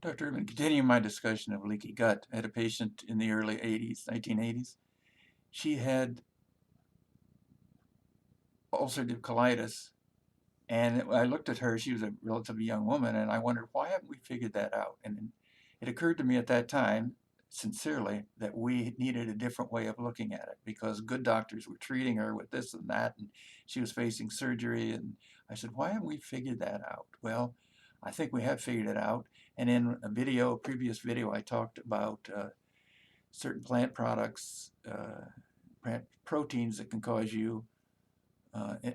Dr. Urban, continuing my discussion of leaky gut, I had a patient in the early 80s, 1980s. She had ulcerative colitis, and I looked at her, she was a relatively young woman, and I wondered, why haven't we figured that out? And it occurred to me at that time, sincerely, that we needed a different way of looking at it because good doctors were treating her with this and that, and she was facing surgery. And I said, why haven't we figured that out? Well, I think we have figured it out. And in a previous video, I talked about certain plant products, plant proteins that can cause you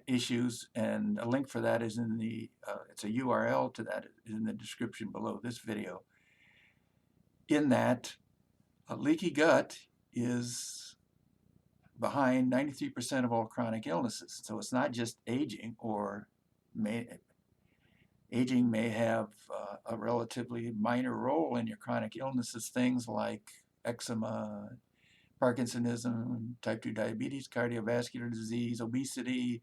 issues, and a link for that is in the, it's a URL to that is in the description below this video. In that, a leaky gut is behind 93% of all chronic illnesses. So it's not just aging, or aging may have a relatively minor role in your chronic illnesses, things like eczema, Parkinsonism, type 2 diabetes, cardiovascular disease, obesity,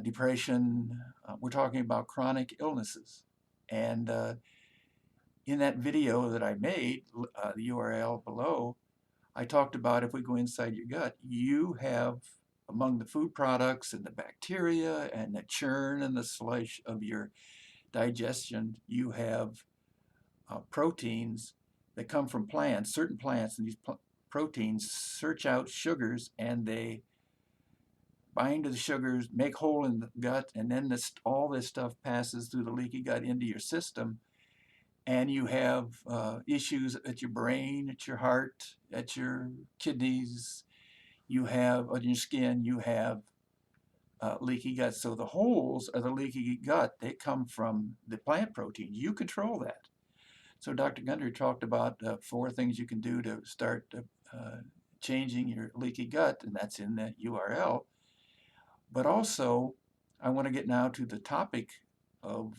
depression. We're talking about chronic illnesses. And in that video that I made, the URL below, I talked about if we go inside your gut, you have, among the food products and the bacteria and the churn and the slush of your digestion, you have proteins that come from plants, certain plants, and these proteins search out sugars, and they bind to the sugars, make hole in the gut, and then all this stuff passes through the leaky gut into your system, and you have issues at your brain, at your heart, at your kidneys, you have on your skin, you have leaky gut. So the holes of the leaky gut, they come from the plant protein. You control that. So Dr. Gundry talked about 4 things you can do to start changing your leaky gut, and that's in that URL. But also, I want to get now to the topic of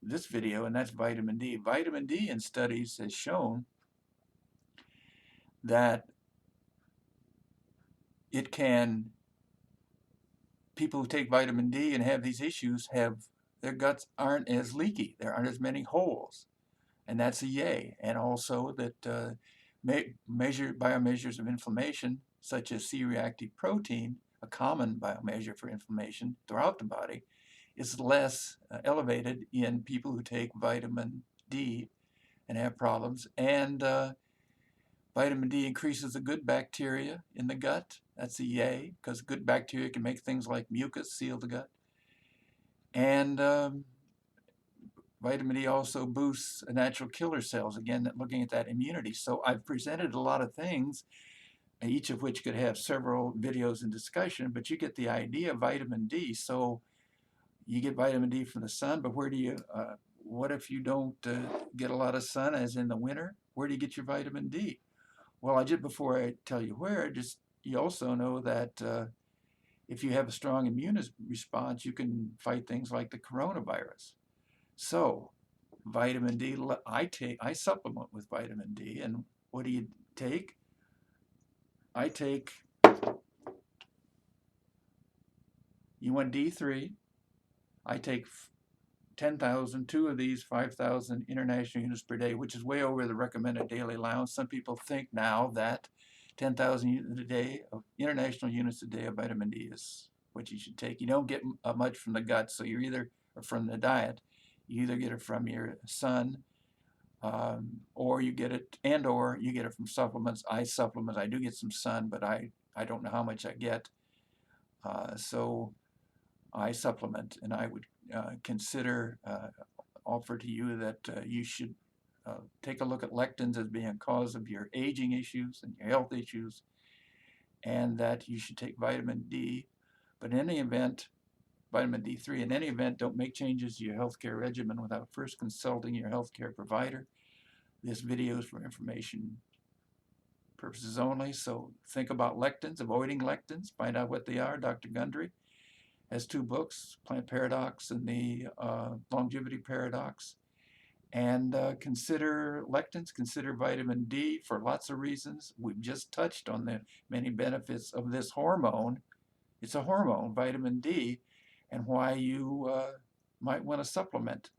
this video, and that's vitamin D. Vitamin D in studies has shown that it can, people who take vitamin D and have these issues their guts aren't as leaky. There aren't as many holes, and that's a yay. And also that biomeasures of inflammation, such as C-reactive protein, a common biomeasure for inflammation throughout the body, is less elevated in people who take vitamin D and have problems. And vitamin D increases the good bacteria in the gut. That's a yay, because good bacteria can make things like mucus, seal the gut. And vitamin D also boosts natural killer cells, again, looking at that immunity. So I've presented a lot of things, each of which could have several videos and discussion, but you get the idea of vitamin D. So you get vitamin D from the sun, but where do you, what if you don't get a lot of sun, as in the winter? Where do you get your vitamin D? Well, before I tell you where, you also know that if you have a strong immune response, you can fight things like the coronavirus. So vitamin D, I supplement with vitamin D, and what do you take? I take, you want D3, I take 10,000, 2 of these, 5,000 international units per day, which is way over the recommended daily allowance. Some people think now that 10,000 units a day of international units a day of vitamin D is what you should take. You don't get much from the gut, so you're either, or from the diet, you either get it from your sun, or you get it, or you get it from supplements. I supplement. I do get some sun, but I don't know how much I get. So I supplement, and I would offer to you that you should take a look at lectins as being a cause of your aging issues and your health issues, and that you should take vitamin D. But in any event, vitamin D3, in any event, don't make changes to your healthcare regimen without first consulting your healthcare provider. This video is for information purposes only, so think about lectins, avoiding lectins, find out what they are. Dr. Gundry has 2 books, Plant Paradox and the Longevity Paradox. And consider lectins, consider vitamin D for lots of reasons. We've just touched on the many benefits of this hormone. It's a hormone, vitamin D, and why you might want to supplement.